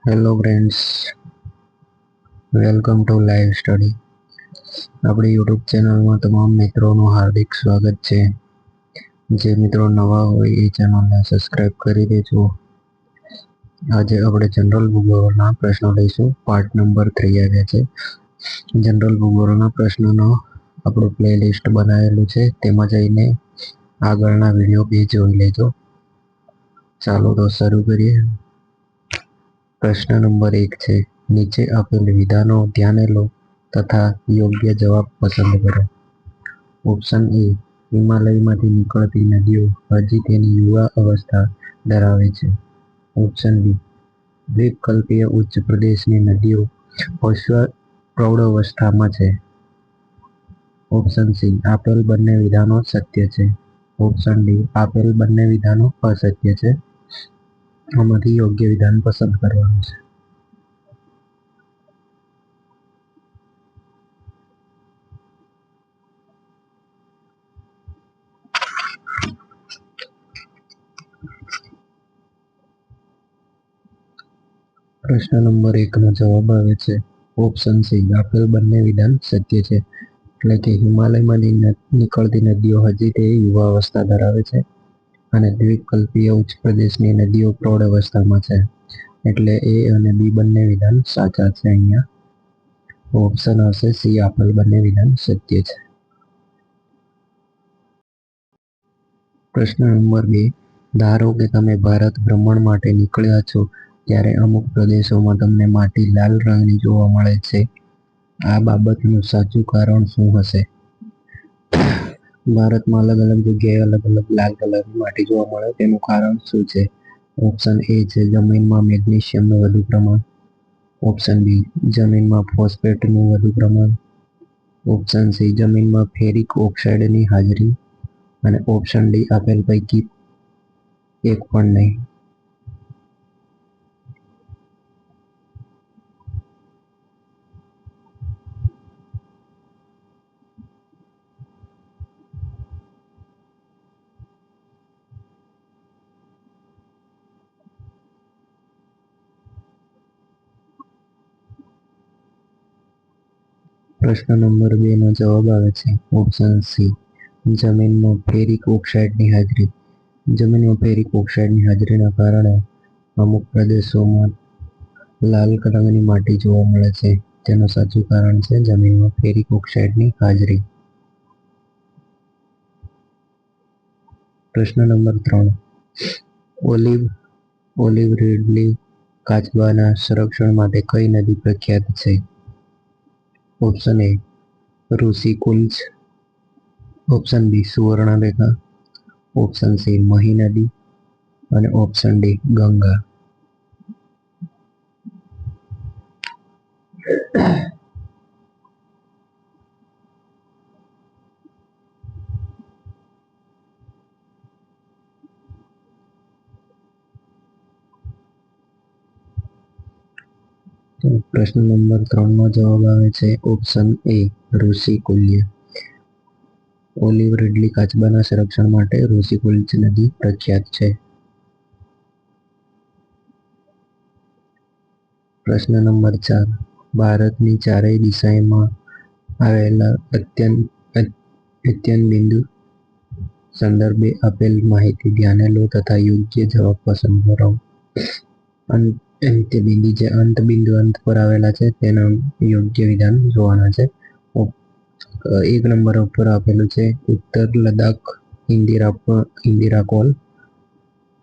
Hello friends, welcome to live study. આપણી YouTube ચેનલમાં તમામ મિત્રોનું હાર્દિક સ્વાગત છે. જે મિત્રો નવા હોય એ ચેનલને સબસ્ક્રાઇબ કરી દેજો. આજે આપણે જનરલ ભૂગોળના પ્રશ્નો લઈશું. પાર્ટ નંબર 3 આવ્યા છે. જનરલ ભૂગોળના પ્રશ્નોનો આપણું પ્લેલિસ્ટ બનાવેલું છે, તેમાં જઈને આગળના વિડીયો બે જોઈ લેજો. ચાલો તો શરૂ કરીએ. પ્રશ્ન નંબર 1 છે, નીચે આપેલ વિધાનો ધ્યાને લો તથા યોગ્ય જવાબ પસંદ કરો. ઓપ્શન એ, હિમાલયમાંથી નીકળતી નદીઓ હજી તેની યુવા અવસ્થા ધરાવે છે. ઓપ્શન બી, દ્વીપકલ્પીય ઉચ્ચ પ્રદેશની નદીઓ પ્રૌઢાવસ્થામાં છે. ઓપ્શન સી, આપેલ બંને વિધાનો સત્ય છે. ઓપ્શન ડી, આપેલ બંને વિધાનો અસત્ય છે. આમાંથી યોગ્ય વિધાન પસંદ કરવાનું છે. પ્રશ્ન નંબર 1 નો જવાબ આવે છે ઓપ્શન સી, આપેલ બંને વિધાન સત્ય છે. એટલે કે હિમાલયમાંથી નીકળતી નદીઓ હજી તે યુવા અવસ્થા ધરાવે છે અને દ્વીપકલ્પીય ઉચ્ચ પ્રદેશની નદીઓ પ્રૌઢ અવસ્થામાં છે. એટલે એ અને બી બંને વિધાન સાચા છે. અહીંયા ઓપ્શન આવશે સી, આપેલ બંને વિધાન સત્ય છે. પ્રશ્ન નંબર 2, ધારો કે તમે ભારત ભ્રમણ માટે નીકળ્યા છો ત્યારે અમુક પ્રદેશોમાં તમને માટી લાલ રંગની જોવા મળે છે. આ બાબતનું સાચું કારણ શું હશે? ભારતમાં અલગ અલગ જગ્યાએ અલગ અલગ લાલ કલરની માટી જોવા મળે, તેનું કારણ શું છે? ઓપ્શન એ છે, જમીનમાં મેગ્નેશિયમનું વધુ પ્રમાણ. ઓપ્શન બી, જમીનમાં ફોસ્ફેટનું વધુ પ્રમાણ. ઓપ્શન સી, જમીનમાં ફેરિક ઓક્સાઇડની હાજરી. અને ઓપ્શન ડી, આપેલ પૈકી એક પણ નહીં. પ્રશ્ન નંબર 2 નો જવાબ આવે છે ઓપ્શન સી, જમીનમાં ફેરિક ઓક્સાઇડની હાજરી. જમીનમાં ફેરિક ઓક્સાઇડની હાજરીના કારણે અમુક પ્રદેશોમાં લાલ રંગની માટી જોવા મળે છે. તેનું સાચું કારણ છે જમીનમાં ફેરિક ઓક્સાઇડની હાજરી. પ્રશ્ન નંબર 3, ઓલિવ રીડલી કાચબાના સંરક્ષણ માટે કઈ નદી પ્રખ્યાત છે? Option A, Rushikulya. Option B, Subarnarekha. Option C, Mahi નદી. અને ઓપ્શન ડી, ગંગા. તો પ્રશ્ન નંબર 3 નો જવાબ આવે છે option A, Rushikulya. Olive ridley કાચબાના સંરક્ષણ માટે ઋષિકુલ્ય નદી પ્રખ્યાત છે. પ્રશ્ન નંબર 4, ભારતની ચારેય દિશામાં આવેલા અત્યંત બિંદુ સંદર્ભે આપેલ માહિતી ધ્યાને લો તથા યોગ્ય જવાબ પસંદ કરો. અંત્યબિંદુ, જે અંત બિંદુ અંત પર આવેલા છે તેના યોગ્ય વિધાન જોવાના છે. 1 નંબર ઉપર આપેલું છે ઉત્તર લદ્દાખ ઇન્દિરા કોલ.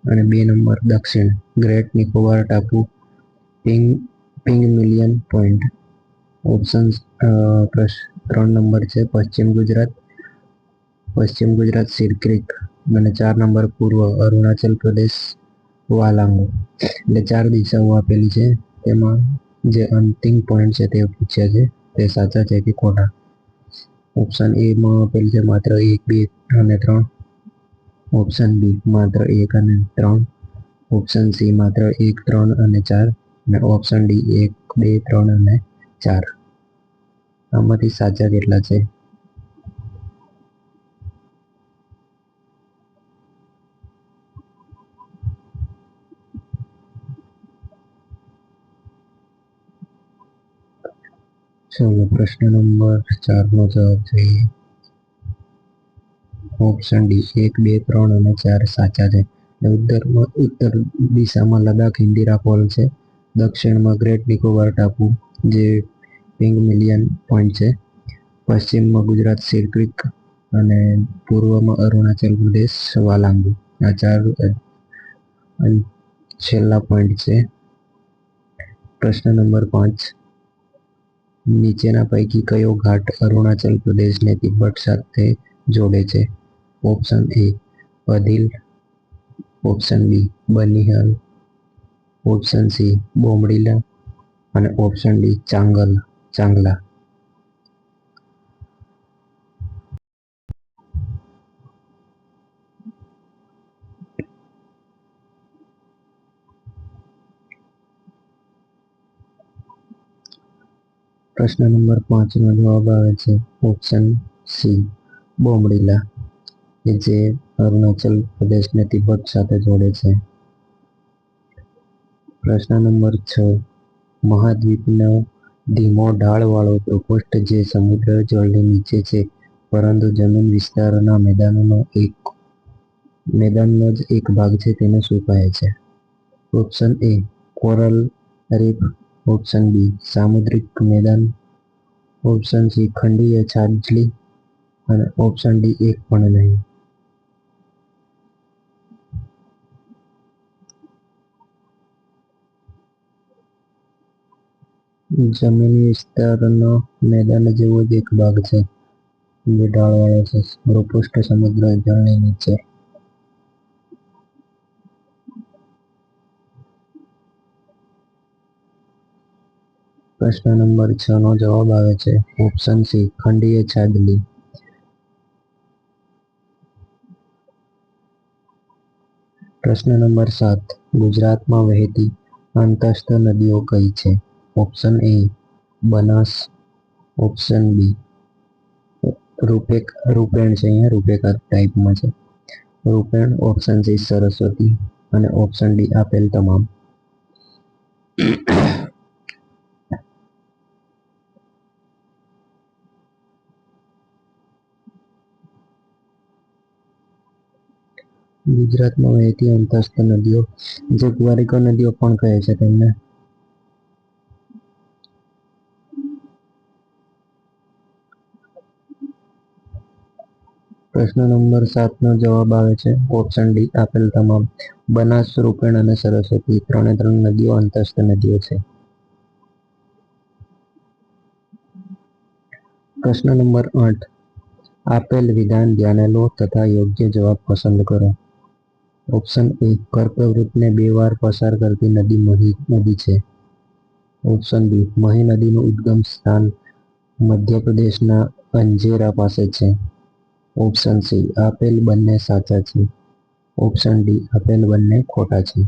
અને 2 નંબર દક્ષિણ ગ્રેટ નિકોબાર ટાપુ પિંગમિલિયન પોઈન્ટ. ઓપ્શન 3 નંબર છે પશ્ચિમ ગુજરાત સિર ક્રીક. અને 4 નંબર પૂર્વ અરુણાચલ પ્રદેશ વાલાંગો. એટલે 4 દિશાઓ આપેલી છે, તેમાં જે અંતિમ પોઈન્ટ છે તે પૂછ્યા છે, તે સાચા છે કે ખોટા. ઓપ્શન એ માં આપેલ છે માત્ર 1, 2 અને 3. ઓપ્શન બી, માત્ર 1 અને 3. ઓપ્શન સી, માત્ર 1, 3 અને 4. અને ઓપ્શન ડી, 1, 2, 3 અને 4. આમાંથી સાચા કેટલા છે? ચલો પ્રશ્ન નંબર 4 નો જવાબ જોઈએ. ઓપ્શન ડી 1, 2, 3 અને 4 સાચા છે. ઉત્તર દિશામાં લદ્દાખ ઇન્દિરા ફોલ છે. દક્ષિણમાં ગ્રેટ નિકોબાર ટાપુ જે પિંગમિલિયન પોઈન્ટ છે. પશ્ચિમમાં ગુજરાત સિર ક્રીક અને પૂર્વમાં અરુણાચલ પ્રદેશ વાલાંગુ. આ 4 છેલ્લા પોઈન્ટ છે. પ્રશ્ન નંબર 5, નીચેના પૈકી કયો ઘાટ અરુણાચલ પ્રદેશને તિબ્બત સાથે જોડે છે? Option A Aghil, option B Banihal, option C Bomdila અને ઓપ્શન ડી ચાંગલા. પ્રશ્ન નંબર 5 નો જવાબ આવે છે ઓપ્શન સી બોમડીલા, કે જે અરુણાચલ પ્રદેશને તિબ્બત સાથે જોડે છે. પ્રશ્ન નંબર 6, મહાદ્વીપનો ધીમો ઢાળવાળો પ્રકોષ્ઠ જે સમુદ્ર જળની નીચે છે પરંતુ જમીન વિસ્તારના મેદાનનો જ એક ભાગ છે તેને શું કહે છે? Option A coral reef, option B સામુદ્રિક મેદાન, ઓપ્શન સી ખંડીય છાજલી અને ઓપ્શન ડી એક પણ નહીં. જમીન વિસ્તારનો મેદાન જેવો જ એક ભાગ છે જે ઢાળવાળો છે, ભૂપૃષ્ઠ સમુદ્ર જળની નીચે. પ્રશ્ન નંબર 6 નો જવાબ આવે છે ઓપ્શન સી ખંડીય છાજલી. પ્રશ્ન નંબર 7, ગુજરાતમાં વહેતી અંતસ્થ નદીઓ કઈ છે? Option A Banas, option B Rupen છે, અહીંયા રૂપેકાર ટાઈપમાં છે, રૂપેણ, ઓપ્શન સી સરસ્વતી અને ઓપ્શન ડી આપેલ તમામ. ગુજરાતમાં વહેતી અંતસ્થ નદીઓ જે કુંવારિકા નદીઓ પણ કહે છે તેમને. પ્રશ્ન નંબર 7 નો જવાબ આવે છે ઓપ્શન ડી આપેલ તમામ. બનાસ, રૂપેણ અને સરસ્વતી 3 નદીઓ અંતસ્થ નદીઓ છે. પ્રશ્ન નંબર 8, આપેલ વિધાન ધ્યાને લો તથા યોગ્ય જવાબ પસંદ કરો. ઓપ્શન એ કર્કવૃતને 2 વાર પસાર કરતી નદી મહી નદી છે. ઓપ્શન બી મહી નદીનું ઉદ્ગમ સ્થાન મધ્યપ્રદેશના અંજેરા પાસે છે. ઓપ્શન સી આપેલ બંને સાચા છે. ઓપ્શન ડી આપેલ બંને ખોટા છે.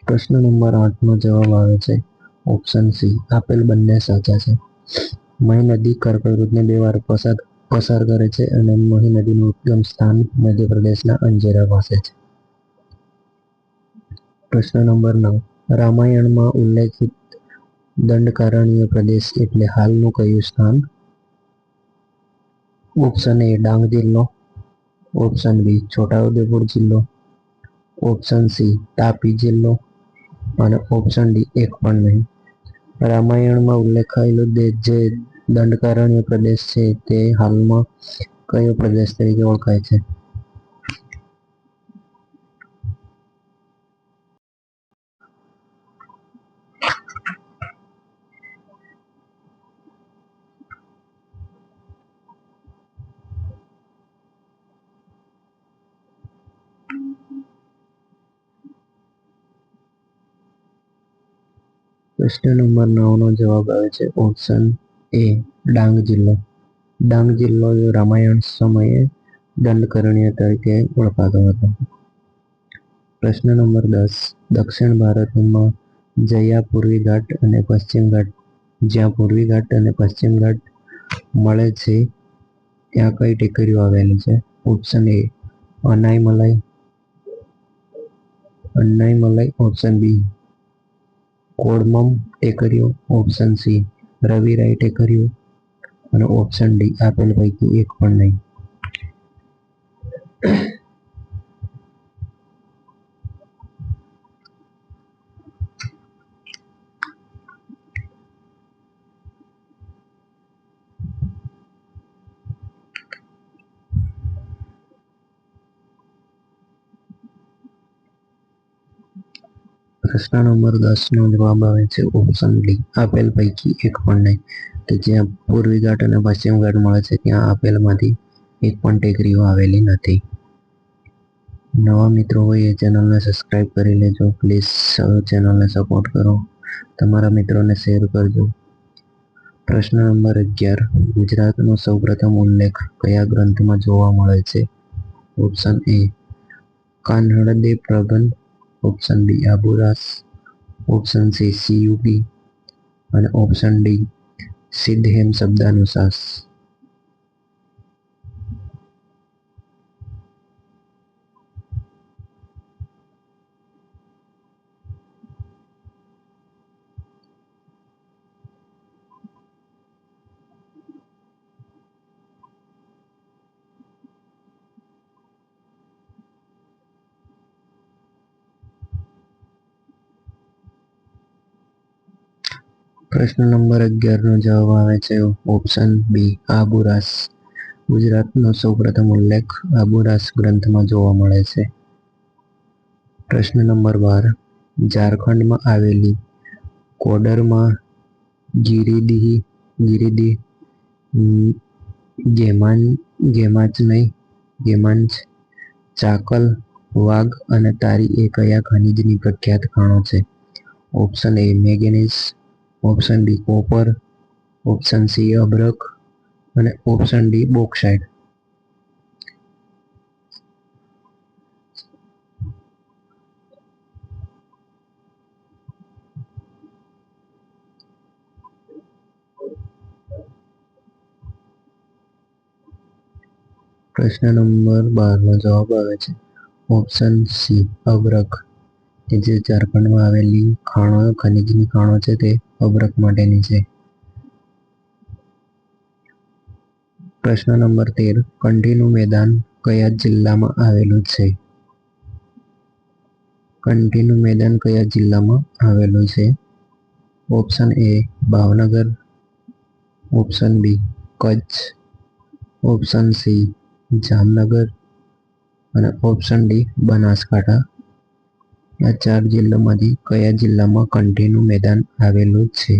પ્રશ્ન નંબર 8 નો જવાબ આવે છે ઓપ્શન સી આપેલ બંને સાચા છે. મહી નદી કર્કવૃતને 2 વાર પસાર કરે છે અને મહી નદીનું ઉદ્ગમ સ્થાન મધ્યપ્રદેશના અંજેરા પાસે છે. પ્રશ્ન નંબર 9, રામાયણમાં ઉલ્લેખિત દંડકારણ્ય પ્રદેશ એટલે હાલનું કયું સ્થાન? ઓપ્શન એ ડાંગ જિલ્લો, ઓપ્શન બી છોટાઉદેપુર જિલ્લો, ઓપ્શન સી તાપી જિલ્લો અને ઓપ્શન ડી એક પણ નહીં. રામાયણમાં ઉલ્લેખાયેલો જે દંડકારણ્ય પ્રદેશ છે તે હાલમાં કયો પ્રદેશ તરીકે ઓળખાય છે? પ્રશ્ન નંબર 9 નો જવાબ આવે છે ઓપ્શન એ ડાંગ જિલ્લો. ડાંગ જિલ્લો રામાયણ સમયે દંડકારણ્ય તરીકે ઓળખાતો હતો. પ્રશ્ન નંબર 10, દક્ષિણ ભારતમાં જયા પૂર્વી ઘાટ અને પશ્ચિમ ઘાટ, જ્યાં પૂર્વી ઘાટ અને પશ્ચિમ ઘાટ મળે છે ત્યાં કઈ ટેકરીઓ આવેલી છે? ઓપ્શન એ અન્નાઈમલાઈ, ઓપ્શન બી કોડમમ ટેકરીઓ, ઓપ્શન સી રવિરાય ટેકરીઓ અને ઓપ્શન ડી આપેલ પૈકી એક પણ નહીં. પ્રશ્ન નંબર 10 નો જવાબ આવે છે ઓપ્શન ડી આપેલ પૈકી એક પણ નહીં. તો જ્યાં પૂર્વી ઘાટ અને પશ્ચિમ ઘાટ મળે છે ત્યાં આપેલમાંથી એક પણ ટેકરીઓ આવેલી નથી. નવા મિત્રો હોય એ ચેનલને સબસ્ક્રાઇબ કરી લેજો. પ્લીઝ ચેનલને સપોર્ટ કરો, તમારા મિત્રોને શેર કરજો. પ્રશ્ન નંબર 11, ગુજરાતનો સૌપ્રથમ ઉલ્લેખ કયા ગ્રંથમાં જોવા મળે છે? ઓપ્શન એ કાન્હડદેવ પ્રબંધ, ઓપ્શન બી આબુરાસ, ઓપ્શન સી સિયુગી અને ઓપ્શન ડી સિદ્ધહેમ શબ્દાનુશાસ. પ્રશ્ન નંબર 11 નો જવાબ આવે છે ઓપ્શન બી આબુરાસ. ગુજરાતનો સૌપ્રથમ ઉલ્લેખ આબુરાસ ગ્રંથમાં જોવા મળે છે. પ્રશ્ન નંબર 12, ઝારખંડમાં આવેલી કોડરમાં ગિરિદીહ, ગેમાંચ, ચાકલ, વાઘ અને તારી એ કયા ખનિજની પ્રખ્યાત ખાણો છે? Option A manganese, option B copper, option C અભ્રક અને ઓપ્શન ડી બોક્સાઇટ. પ્રશ્ન નંબર 12 નો જવાબ આવે છે ઓપ્શન સી અભ્રક, કે જે ઝારખંડમાં આવેલી ખનિજની ખાણો છે તે અભ્રક માટેની છે. પ્રશ્ન નંબર 13, કંઠીનું મેદાન કયા જિલ્લામાં આવેલું છે? કંઠીનું મેદાન કયા જિલ્લામાં આવેલું છે? Option A Bhavnagar, option B Kutch, option C Jamnagar અને ઓપ્શન ડી બનાસકાંઠા. આ 4 જિલ્લામાંથી કયા જિલ્લામાં કંઠીનું મેદાન આવેલું છે?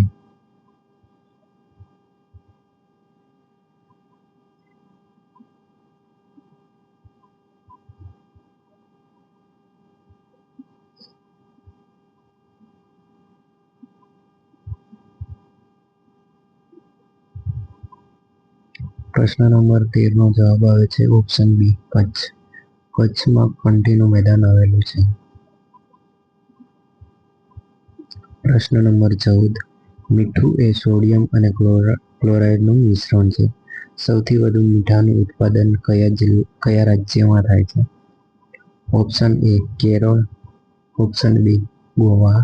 પ્રશ્ન નંબર 13 નો જવાબ આવે છે ઓપ્શન બી કચ્છ. કચ્છમાં કંઠીનું મેદાન આવેલું છે. પ્રશ્ન નંબર 14, મીઠું એ સોડિયમ અને ક્લોરાઇડનું મિશ્રણ છે. સૌથી વધુ મીઠાનું ઉત્પાદન કયા રાજ્યમાં થાય છે? Option A Kerala, option B Goa,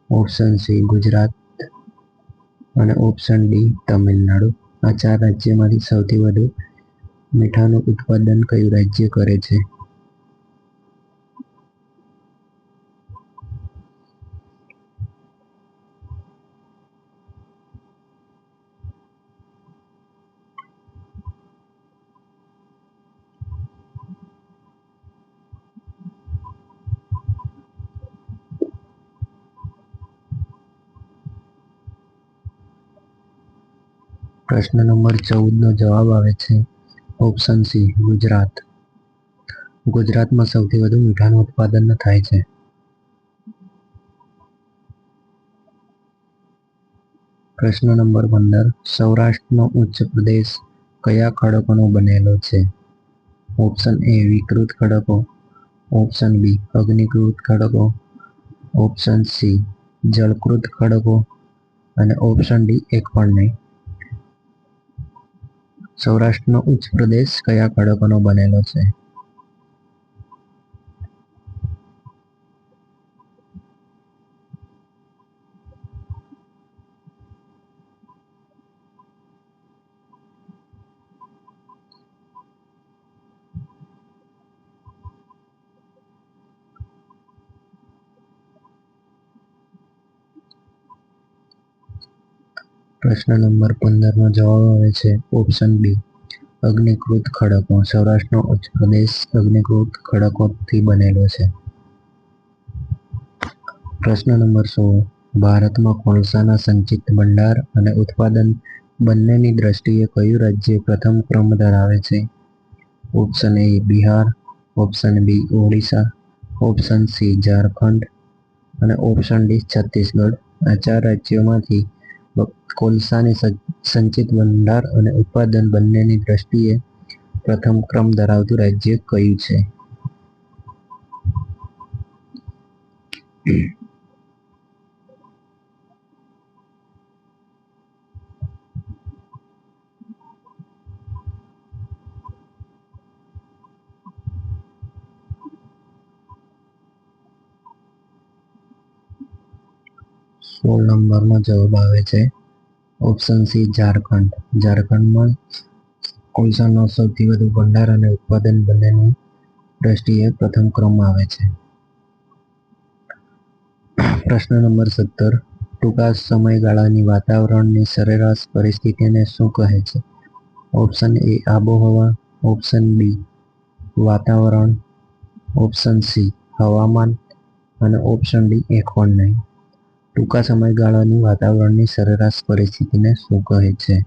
option C Gujarat અને ઓપ્શન ડી તમિલનાડુ. આ 4 રાજ્યમાંથી સૌથી વધુ મીઠાનું ઉત્પાદન કયું રાજ્ય કરે છે? પ્રશ્ન નંબર 14 નો જવાબ આવે છે ઓપ્શન સી ગુજરાત. ગુજરાતમાં સૌથી વધુ મીઠાનું ઉત્પાદન થાય છે. પ્રશ્ન નંબર 15, સૌરાષ્ટ્રનો ઉચ્ચ પ્રદેશ કયા ખડકોનો બનેલો છે? ઓપ્શન એ વિકૃત ખડકો, ઓપ્શન બી અગ્નિકૃત ખડકો, ઓપ્શન સી જળકૃત ખડકો અને ઓપ્શન ડી એક પણ નહીં. સૌરાષ્ટ્રનો ઉચ્ચ પ્રદેશ કયા ખડકોનો બનેલો છે? પ્રશ્ન નંબર 15 નો જવાબ આવે છે ઓપ્શન બી અગ્નિકૃત ખડકો. સૌરાષ્ટ્રનો ઉચ્ચ પ્રદેશ અગ્નિકૃત ખડકોથી બનેલો છે. પ્રશ્ન નંબર 16 ભારતમાં કોલસાના સંચિત ભંડાર અને ઉત્પાદન બંનેની દ્રષ્ટિએ કયું રાજ્ય પ્રથમ ક્રમ ધરાવે છે? Option A Bihar, option B Odisha, option C Jharkhand અને ઓપ્શન ડી છત્તીસગઢ. આ 4 રાજ્યોમાંથી કોલસાની સંચિત ભંડાર અને ઉત્પાદન બંનેની દ્રષ્ટિએ પ્રથમ ક્રમ ધરાવતું રાજ્ય કયું છે? 16 નંબરનો જવાબ આવે છે ઓપ્શન સી ઝારખંડ. ઝારખંડમાં કોલસાનો સૌથી વધુ ભંડાર અને ઉત્પાદન બંનેની દ્રષ્ટિએ પ્રથમ ક્રમમાં આવે છે. પ્રશ્ન નંબર 17 ટૂંકા સમયગાળાની વાતાવરણની સરેરાશ પરિસ્થિતિને શું કહે છે? ઓપ્શન એ આબોહવા, ઓપ્શન બી વાતાવરણ, ઓપ્શન સી હવામાન અને ઓપ્શન ડી એક પણ નહીં. ટૂંકા સમયગાળાની વાતાવરણની સરેરાશ પરિસ્થિતિને શું કહે છે?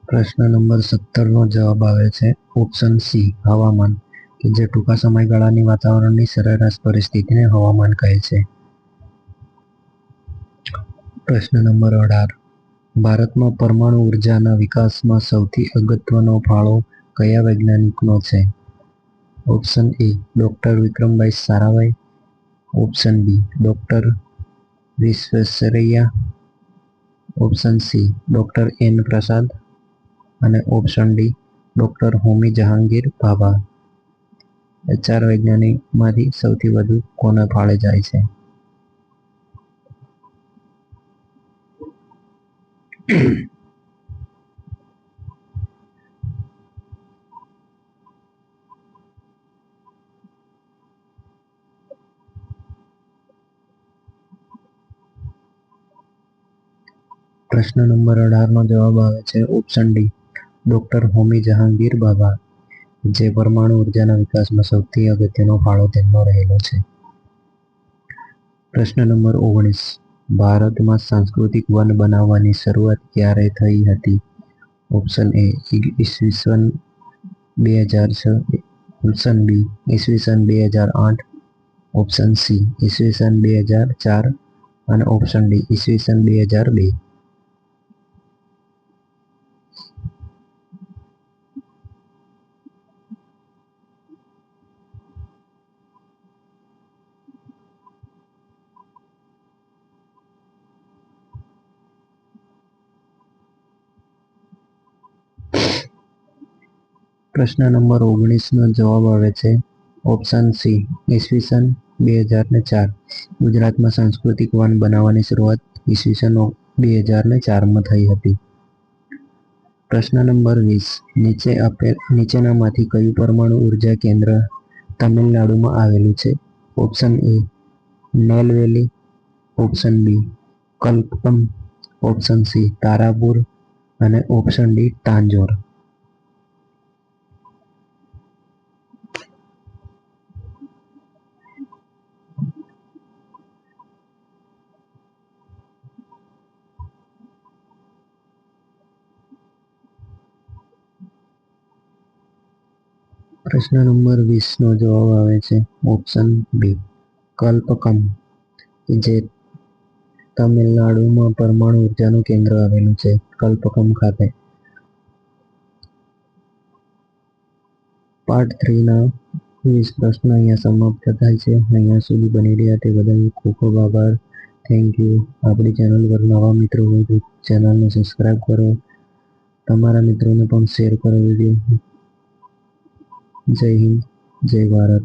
પ્રશ્ન નંબર 17 નો જવાબ આવે છે ઓપ્શન સી હવામાન, કે જે ટૂંકા સમયગાળાની વાતાવરણની સરેરાશ પરિસ્થિતિને હવામાન કહે છે. પ્રશ્ન નંબર 18 ભારતમાં પરમાણુ ઉર્જાના વિકાસમાં સૌથી અગત્યનો ફાળો કયા વૈજ્ઞાનિકનો છે? Option A doctor Vikrambhai Sarabhai, option B doctor Visvesvaraya, option C doctor N Prasad અને option D doctor Homi Jehangir Bhabha. 4 વૈજ્ઞાનિકમાંથી સૌથી વધુ કોના ફાળે જાય છે? પ્રશ્ન નંબર 18 નો જવાબ આવે છે option D doctor Homi Jehangir Bhabha, જે પરમાણુ ઉર્જાના વિકાસમાં સૌથી અગત્યનો ફાળો તેમનો રહેલો છે. પ્રશ્ન નંબર 19 ભારતમાં સાંસ્કૃતિક વન બનાવવાની શરૂઆત ક્યારે થઈ હતી? ઓપ્શન એ ઈસવીસન 2006, ઓપ્શન બી ઈસવીસન 2008, ઓપ્શન સી ઈસવીસન 2004 અને ઓપ્શન ડી ઈસવીસન 2002. પ્રશ્ન નંબર 19 નો જવાબ આવે છે ઓપ્શન સી ઈસવીસન 2004. ગુજરાતમાં સાંસ્કૃતિક વન બનાવવાની શરૂઆત ઈસવીસન 2004માં થઈ હતી. પ્રશ્ન નંબર 20 નીચેનામાંથી કયું પરમાણુ ઉર્જા કેન્દ્ર તમિલનાડુમાં આવેલું છે? Option A Neyveli, option B Kalpakkam, option C Tarapur અને ઓપ્શન ડી તાંજોર. પ્રશ્ન નંબર 20 નો જવાબ આવે છે ઓપ્શન બી, કલ્પકમ, જે તમિલનાડુમાં પરમાણુ ઉર્જાનું કેન્દ્ર આવેલું છે, કલ્પકમ ખાતે. પાર્ટ 3 ના 20 પ્રશ્નો અહીંયા સમાપ્ત થાય છે. અહીંયા સુધી બની રહ્યા તે બદલ ખૂબ ખૂબ આભાર. Thank you. આપણી ચેનલ પર નવા મિત્રો હોય તો ચેનલને સબસ્ક્રાઈબ કરો, તમારા મિત્રોને પણ શેર કરો વિડીયો. જય હિન્દ, જય ભારત.